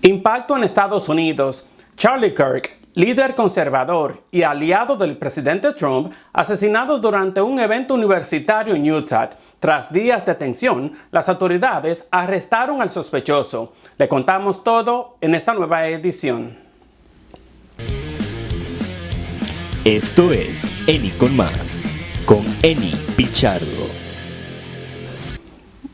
Impacto en Estados Unidos. Charlie Kirk, líder conservador y aliado del presidente Trump, asesinado durante un evento universitario en Utah. Tras días de tensión, las autoridades arrestaron al sospechoso. Le contamos todo en esta nueva edición. Esto es Eni con Más, con Eni Pichardo.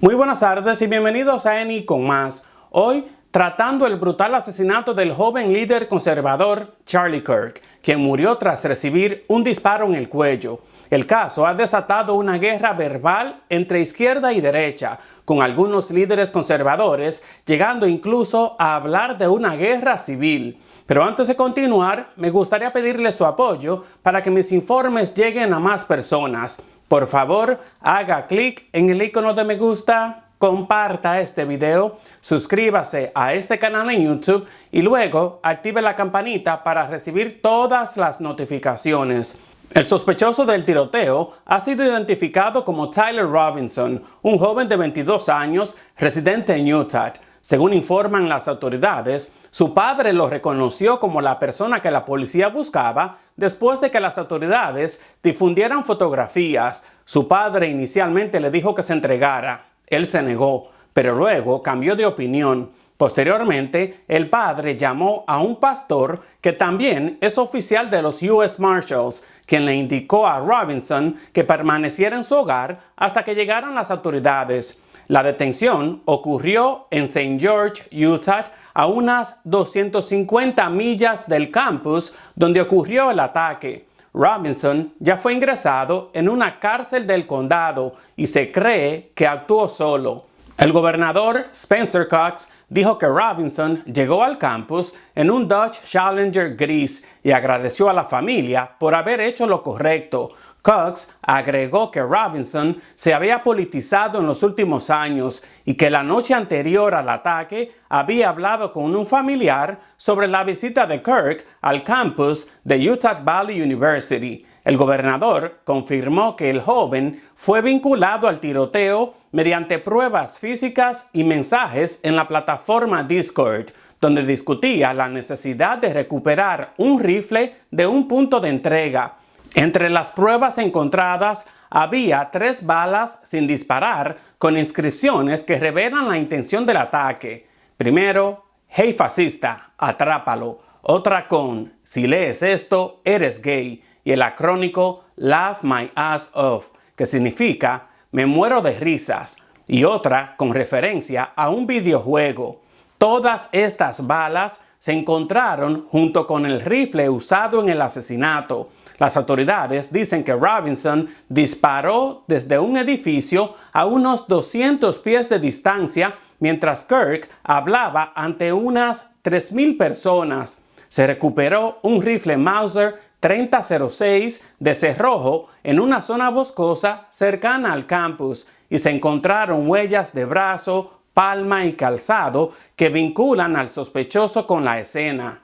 Muy buenas tardes y bienvenidos a Eni con Más. Hoy, tratando el brutal asesinato del joven líder conservador Charlie Kirk, quien murió tras recibir un disparo en el cuello. El caso ha desatado una guerra verbal entre izquierda y derecha, con algunos líderes conservadores llegando incluso a hablar de una guerra civil. Pero antes de continuar, me gustaría pedirle su apoyo para que mis informes lleguen a más personas. Por favor, haga clic en el icono de me gusta, comparta este video, suscríbase a este canal en YouTube y luego active la campanita para recibir todas las notificaciones. El sospechoso del tiroteo ha sido identificado como Tyler Robinson, un joven de 22 años residente en Utah. Según informan las autoridades, su padre lo reconoció como la persona que la policía buscaba después de que las autoridades difundieran fotografías. Su padre inicialmente le dijo que se entregara. Él se negó, pero luego cambió de opinión. Posteriormente, el padre llamó a un pastor que también es oficial de los U.S. Marshals, quien le indicó a Robinson que permaneciera en su hogar hasta que llegaran las autoridades. La detención ocurrió en St. George, Utah, a unas 250 millas del campus donde ocurrió el ataque. Robinson ya fue ingresado en una cárcel del condado y se cree que actuó solo. El gobernador Spencer Cox dijo que Robinson llegó al campus en un Dodge Challenger gris y agradeció a la familia por haber hecho lo correcto. Cox agregó que Robinson se había politizado en los últimos años y que la noche anterior al ataque había hablado con un familiar sobre la visita de Kirk al campus de Utah Valley University. El gobernador confirmó que el joven fue vinculado al tiroteo mediante pruebas físicas y mensajes en la plataforma Discord, donde discutía la necesidad de recuperar un rifle de un punto de entrega. Entre las pruebas encontradas había 3 balas sin disparar con inscripciones que revelan la intención del ataque. Primero, "Hey fascista, atrápalo". Otra con "Si lees esto, eres gay". Y el acrónico "Laugh my ass off", que significa "me muero de risas". Y otra con referencia a un videojuego. Todas estas balas se encontraron junto con el rifle usado en el asesinato. Las autoridades dicen que Robinson disparó desde un edificio a unos 200 pies de distancia mientras Kirk hablaba ante unas 3,000 personas. Se recuperó un rifle Mauser 3006 de cerrojo en una zona boscosa cercana al campus y se encontraron huellas de brazo, palma y calzado que vinculan al sospechoso con la escena.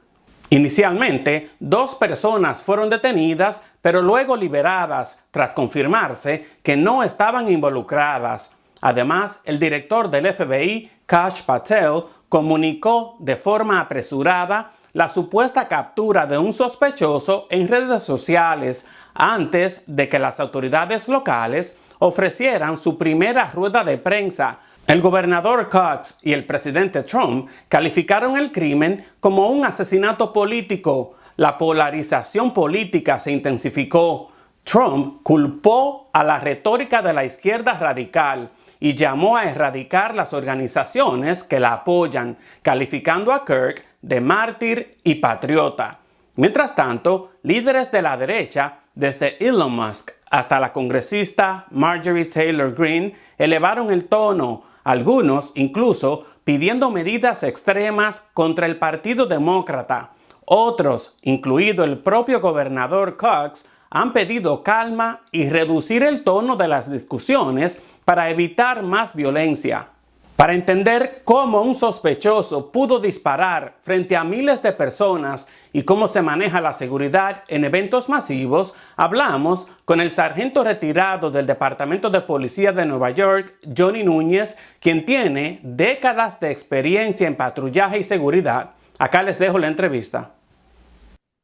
Inicialmente, 2 personas fueron detenidas, pero luego liberadas tras confirmarse que no estaban involucradas. Además, el director del FBI, Kash Patel, comunicó de forma apresurada la supuesta captura de un sospechoso en redes sociales antes de que las autoridades locales ofrecieran su primera rueda de prensa. El gobernador Cox y el presidente Trump calificaron el crimen como un asesinato político. La polarización política se intensificó. Trump culpó a la retórica de la izquierda radical y llamó a erradicar las organizaciones que la apoyan, calificando a Kirk de mártir y patriota. Mientras tanto, líderes de la derecha, desde Elon Musk hasta la congresista Marjorie Taylor Greene, elevaron el tono, algunos incluso pidiendo medidas extremas contra el Partido Demócrata. Otros, incluido el propio gobernador Cox, han pedido calma y reducir el tono de las discusiones para evitar más violencia. Para entender cómo un sospechoso pudo disparar frente a miles de personas y cómo se maneja la seguridad en eventos masivos, hablamos con el sargento retirado del Departamento de Policía de Nueva York, Johnny Núñez, quien tiene décadas de experiencia en patrullaje y seguridad. Acá les dejo la entrevista.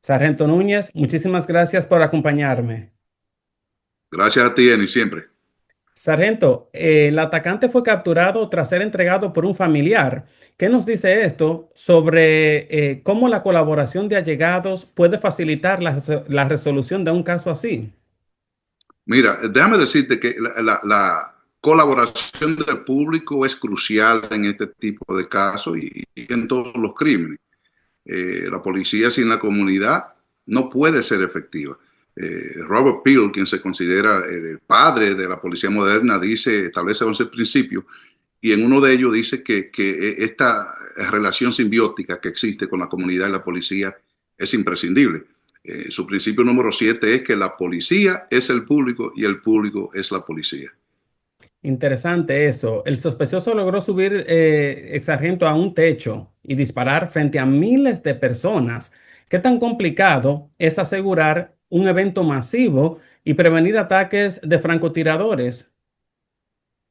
Sargento Núñez, muchísimas gracias por acompañarme. Gracias a ti, Eni, siempre. Sargento, el atacante fue capturado tras ser entregado por un familiar. ¿Qué nos dice esto sobre cómo la colaboración de allegados puede facilitar la resolución de un caso así? Mira, déjame decirte que la colaboración del público es crucial en este tipo de casos y en todos los crímenes. La policía sin la comunidad no puede ser efectiva. Robert Peel, quien se considera el padre de la policía moderna, establece 11 principios, y en uno de ellos dice que esta relación simbiótica que existe con la comunidad y la policía es imprescindible. Su principio número 7 es que la policía es el público y el público es la policía. Interesante eso. El sospechoso logró subir, ex sargento, a un techo y disparar frente a miles de personas. ¿Qué tan complicado es asegurar un evento masivo y prevenir ataques de francotiradores?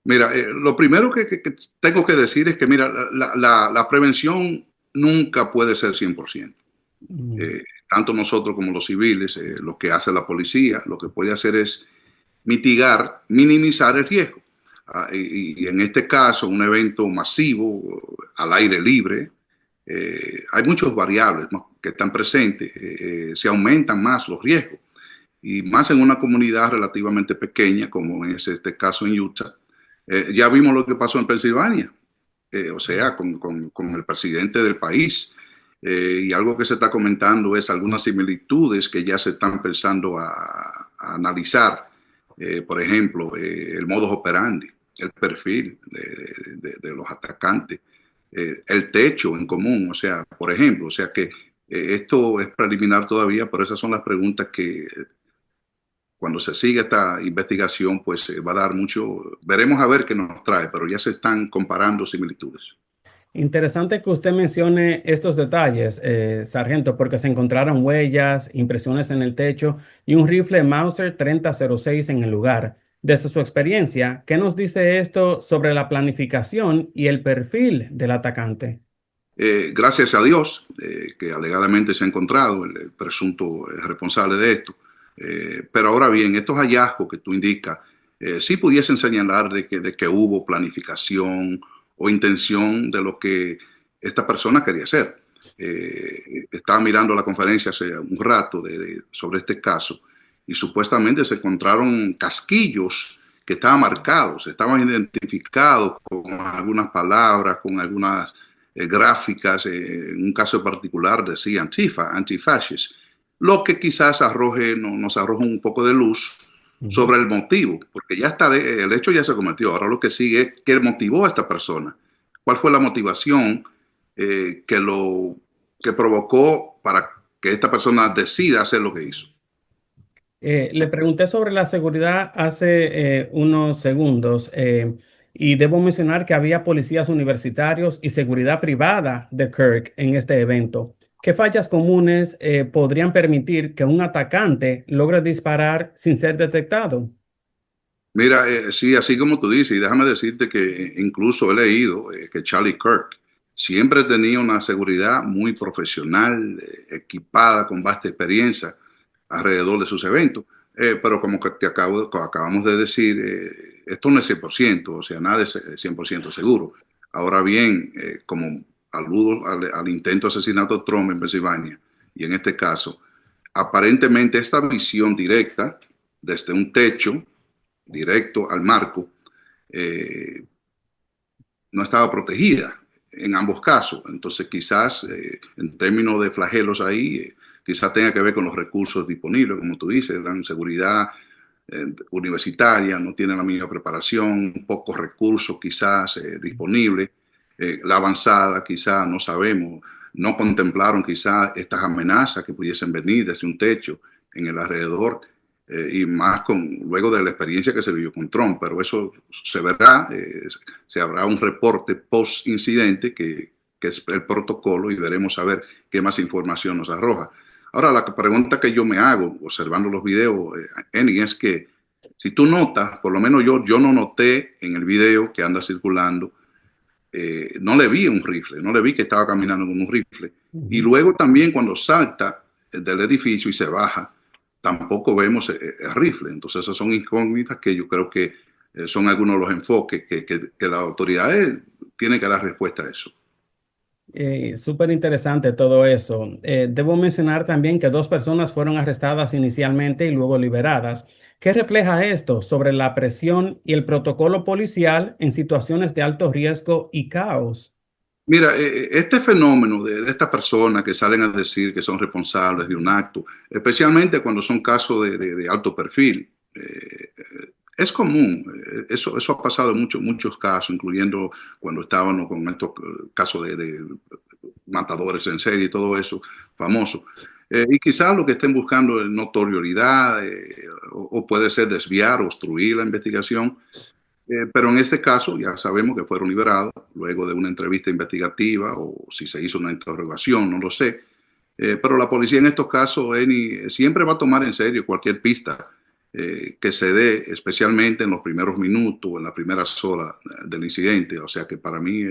Mira, lo primero que tengo que decir es que, mira, la prevención nunca puede ser 100%. Tanto nosotros como los civiles, lo que hace la policía, lo que puede hacer es mitigar, minimizar el riesgo. Y en este caso, un evento masivo, al aire libre, hay muchas variables, ¿no?, que están presentes. Se aumentan más los riesgos. Y más en una comunidad relativamente pequeña, como es este caso en Utah. Ya vimos lo que pasó en Pensilvania, o sea, con el presidente del país. Y algo que se está comentando es algunas similitudes que ya se están empezando a analizar. Por ejemplo, el modus operandi, el perfil de los atacantes, el techo en común, o sea, por ejemplo, o sea que esto es preliminar todavía, pero esas son las preguntas que cuando se siga esta investigación, pues va a dar mucho, veremos a ver qué nos trae, pero ya se están comparando similitudes. Interesante que usted mencione estos detalles, sargento, porque se encontraron huellas, impresiones en el techo y un rifle Mauser 3006 en el lugar. Desde su experiencia, ¿qué nos dice esto sobre la planificación y el perfil del atacante? Gracias a Dios, que alegadamente se ha encontrado el presunto responsable de esto. Pero ahora bien, estos hallazgos que tú indicas, sí pudiesen señalar de que hubo planificación o intención de lo que esta persona quería hacer. Estaba mirando la conferencia hace un rato sobre este caso y supuestamente se encontraron casquillos que estaban marcados, estaban identificados con algunas palabras, con algunas gráficas. En un caso particular decía Antifa, antifascist, lo que quizás nos arroje un poco de luz sobre el motivo, porque ya está, el hecho ya se cometió. Ahora lo que sigue es qué motivó a esta persona, cuál fue la motivación que provocó para que esta persona decida hacer lo que hizo. Le pregunté sobre la seguridad hace unos segundos y debo mencionar que había policías universitarios y seguridad privada de Kirk en este evento. ¿Qué fallas comunes podrían permitir que un atacante logre disparar sin ser detectado? Mira, sí, así como tú dices, y déjame decirte que incluso he leído que Charlie Kirk siempre tenía una seguridad muy profesional, equipada, con vasta experiencia alrededor de sus eventos. Pero como que acabamos de decir, esto no es 100%, o sea, nada es 100% seguro. Ahora bien, como aludo al intento de asesinato de Trump en Pensilvania, y en este caso, aparentemente esta visión directa desde un techo, directo al marco, no estaba protegida en ambos casos. Entonces quizás en términos de flagelos ahí, quizás tenga que ver con los recursos disponibles, como tú dices, la seguridad universitaria, no tiene la misma preparación, pocos recursos quizás disponibles, la avanzada quizás, no sabemos, no contemplaron quizás estas amenazas que pudiesen venir desde un techo en el alrededor. y más luego de la experiencia que se vivió con Trump, pero eso se verá, se habrá un reporte post-incidente que es el protocolo y veremos a ver qué más información nos arroja. Ahora, la pregunta que yo me hago observando los videos, Eni, es que si tú notas, por lo menos yo no noté en el video que anda circulando, no le vi un rifle, no le vi que estaba caminando con un rifle. Y luego también cuando salta del edificio y se baja, tampoco vemos el rifle. Entonces esas son incógnitas que yo creo que son algunos de los enfoques que las autoridades tienen que dar respuesta a eso. Súper interesante todo eso. Debo mencionar también que 2 personas fueron arrestadas inicialmente y luego liberadas. ¿Qué refleja esto sobre la presión y el protocolo policial en situaciones de alto riesgo y caos? Mira, este fenómeno de estas personas que salen a decir que son responsables de un acto, especialmente cuando son casos de alto perfil, es común. Eso ha pasado en muchos casos, incluyendo cuando estábamos con estos casos de matadores en serie y todo eso, famoso. Y quizás lo que estén buscando es notoriedad, o puede ser desviar o obstruir la investigación. Pero en este caso ya sabemos que fueron liberados luego de una entrevista investigativa o si se hizo una interrogación, no lo sé. Pero la policía en estos casos, Eni, siempre va a tomar en serio cualquier pista que se dé, especialmente en los primeros minutos, en las primeras horas del incidente. O sea que para mí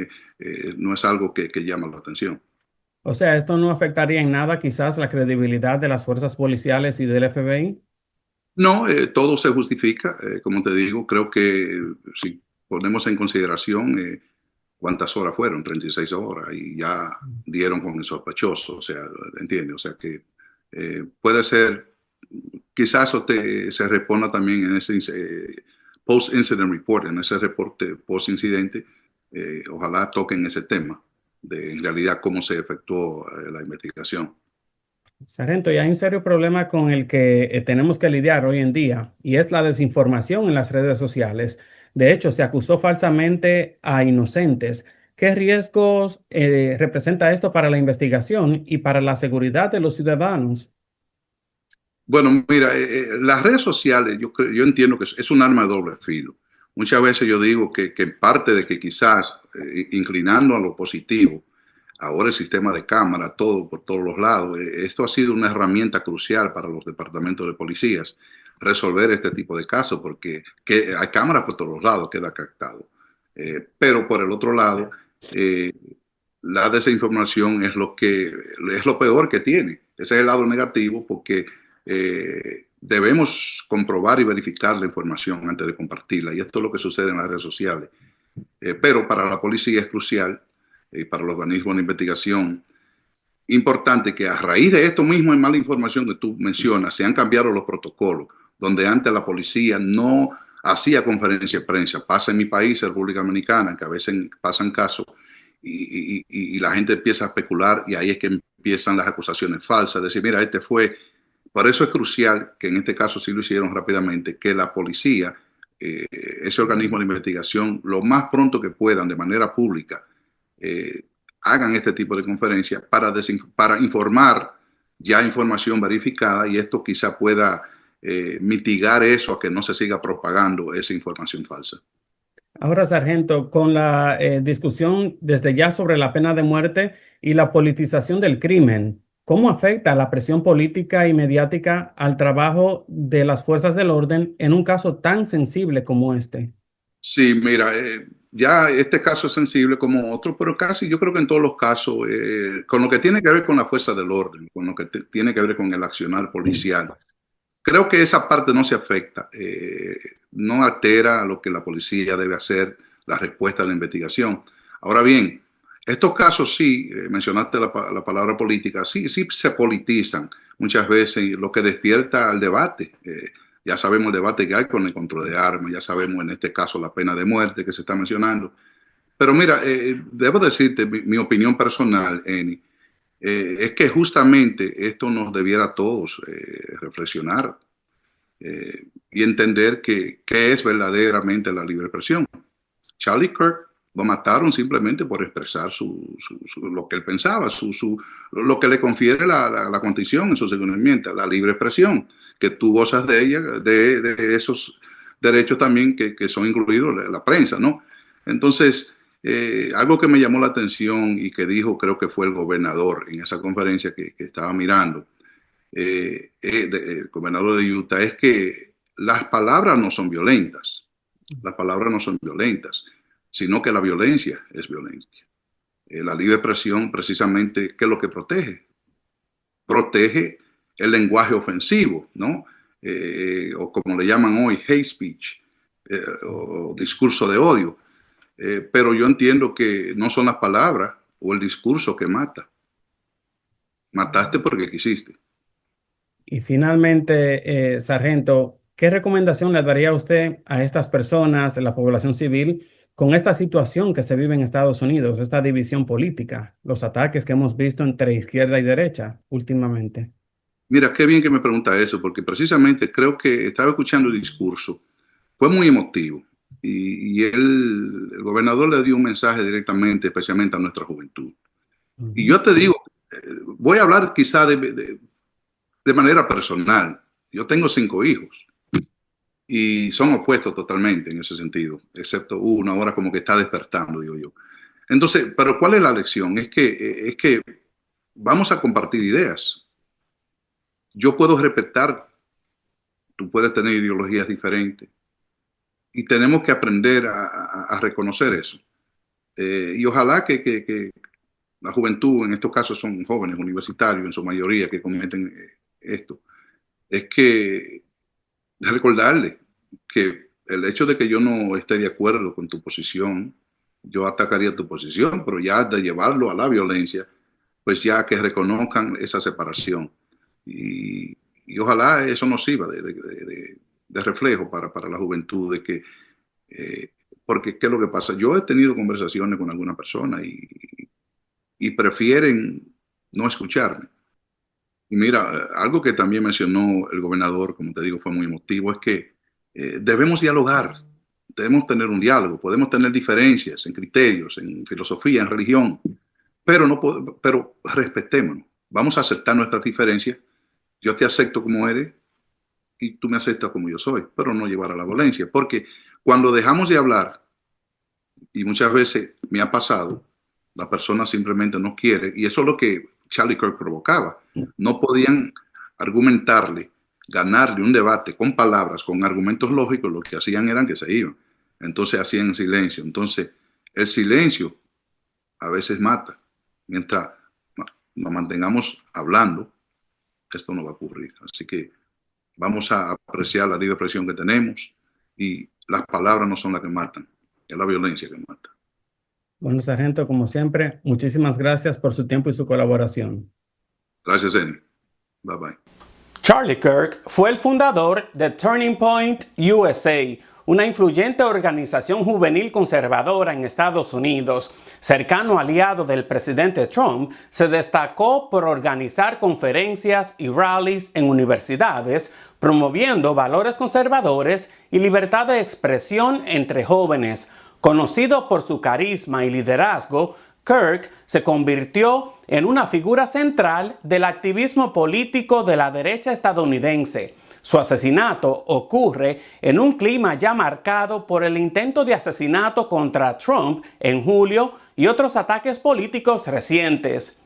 no es algo que llama la atención. O sea, ¿esto no afectaría en nada quizás la credibilidad de las fuerzas policiales y del FBI? No, todo se justifica. Como te digo, creo que si ponemos en consideración cuántas horas fueron, 36 horas, y ya dieron con el sospechoso, o sea, ¿entiendes? O sea que puede ser, quizás eso se responda también en ese post-incident report, en ese reporte post-incidente, ojalá toquen ese tema de en realidad cómo se efectuó la investigación. Sargento, y hay un serio problema con el que tenemos que lidiar hoy en día, y es la desinformación en las redes sociales. De hecho, se acusó falsamente a inocentes. ¿Qué riesgos representa esto para la investigación y para la seguridad de los ciudadanos? Bueno, mira, las redes sociales, yo entiendo que es un arma de doble filo. Muchas veces yo digo que parte de que quizás, inclinando a lo positivo, ahora el sistema de cámara, todo por todos los lados, esto ha sido una herramienta crucial para los departamentos de policías, resolver este tipo de casos, porque hay cámaras por todos los lados, queda captado. Pero por el otro lado, eh, la desinformación es lo peor que tiene. Ese es el lado negativo porque debemos comprobar y verificar la información antes de compartirla. Y esto es lo que sucede en las redes sociales. Pero para la policía es crucial y para los organismos de investigación importante que a raíz de esto mismo en mala información que tú mencionas, se han cambiado los protocolos, donde antes la policía no hacía conferencia de prensa. Pasa en mi país, República Dominicana, que a veces pasan casos y la gente empieza a especular y ahí es que empiezan las acusaciones falsas, decir, mira, este fue. Por eso es crucial que en este caso sí lo hicieron rápidamente, que la policía, ese organismo de investigación, lo más pronto que puedan, de manera pública, hagan este tipo de conferencias para informar ya información verificada y esto quizá pueda mitigar eso a que no se siga propagando esa información falsa. Ahora, sargento, con la discusión desde ya sobre la pena de muerte y la politización del crimen, ¿cómo afecta la presión política y mediática al trabajo de las fuerzas del orden en un caso tan sensible como este? Sí, mira, ya este caso es sensible como otro, pero casi yo creo que en todos los casos, con lo que tiene que ver con la fuerza del orden, con lo que tiene que ver con el accionar policial, creo que esa parte no se afecta, no altera lo que la policía debe hacer, la respuesta a la investigación. Ahora bien, estos casos sí, mencionaste la palabra política, sí se politizan muchas veces, lo que despierta el debate. Ya sabemos el debate que hay con el control de armas, ya sabemos en este caso la pena de muerte que se está mencionando. Pero mira, debo decirte mi opinión personal, Eni, es que justamente esto nos debiera a todos reflexionar y entender qué es verdaderamente la libre expresión. Charlie Kirk Lo mataron simplemente por expresar lo que él pensaba, lo que le confiere la Constitución en su segunda enmienda, la libre expresión, que tú gozas de ella, de esos derechos también que son incluidos en la prensa, ¿no? Entonces, algo que me llamó la atención y que dijo, creo que fue el gobernador en esa conferencia que estaba mirando, el gobernador de Utah, es que las palabras no son violentas. Las palabras no son violentas, sino que la violencia es violencia. La libre expresión, precisamente, ¿qué es lo que protege? Protege el lenguaje ofensivo, ¿no? O como le llaman hoy, hate speech, o discurso de odio. Pero yo entiendo que no son las palabras o el discurso que mata. Mataste porque quisiste. Y finalmente, sargento, ¿qué recomendación le daría usted a estas personas, a la población civil, con esta situación que se vive en Estados Unidos, esta división política, los ataques que hemos visto entre izquierda y derecha últimamente? Mira, qué bien que me pregunta eso, porque precisamente creo que estaba escuchando el discurso, fue muy emotivo, y el gobernador le dio un mensaje directamente, especialmente a nuestra juventud. Y yo te digo, voy a hablar quizá de manera personal. Yo tengo 5 hijos y son opuestos totalmente en ese sentido, excepto uno ahora como que está despertando, digo yo. Entonces, pero ¿cuál es la lección? Es que vamos a compartir ideas. Yo puedo respetar, tú puedes tener ideologías diferentes y tenemos que aprender a reconocer eso. Y ojalá que la juventud, en estos casos son jóvenes universitarios en su mayoría que cometen esto, es que recordarle que el hecho de que yo no esté de acuerdo con tu posición, yo atacaría tu posición, pero ya de llevarlo a la violencia, pues ya que reconozcan esa separación. Y ojalá eso nos sirva de reflejo para la juventud, de que, porque ¿qué es lo que pasa? Yo he tenido conversaciones con alguna persona y prefieren no escucharme. Y mira, algo que también mencionó el gobernador, como te digo, fue muy emotivo, es que debemos dialogar, debemos tener un diálogo, podemos tener diferencias en criterios, en filosofía, en religión, pero respetémonos, vamos a aceptar nuestras diferencias, yo te acepto como eres y tú me aceptas como yo soy, pero no llevar a la violencia, porque cuando dejamos de hablar, y muchas veces me ha pasado, la persona simplemente no quiere, y eso es lo que Charlie Kirk provocaba. No podían argumentarle, ganarle un debate con palabras, con argumentos lógicos, lo que hacían eran que se iban. Entonces hacían silencio. Entonces el silencio a veces mata. Mientras nos mantengamos hablando, esto no va a ocurrir. Así que vamos a apreciar la libre expresión que tenemos y las palabras no son las que matan, es la violencia que mata. Bueno, sargento, como siempre, muchísimas gracias por su tiempo y su colaboración. Gracias, Eni. Bye bye. Charlie Kirk fue el fundador de Turning Point USA, una influyente organización juvenil conservadora en Estados Unidos. Cercano aliado del presidente Trump, se destacó por organizar conferencias y rallies en universidades, promoviendo valores conservadores y libertad de expresión entre jóvenes. Conocido por su carisma y liderazgo, Kirk se convirtió en una figura central del activismo político de la derecha estadounidense. Su asesinato ocurre en un clima ya marcado por el intento de asesinato contra Trump en julio y otros ataques políticos recientes.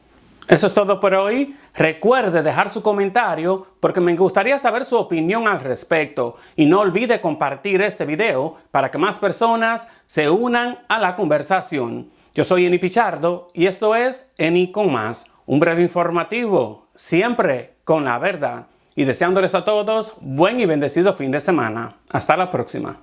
Eso es todo por hoy. Recuerde dejar su comentario porque me gustaría saber su opinión al respecto. Y no olvide compartir este video para que más personas se unan a la conversación. Yo soy Eni Pichardo y esto es Eni con Más, un breve informativo, siempre con la verdad. Y deseándoles a todos buen y bendecido fin de semana. Hasta la próxima.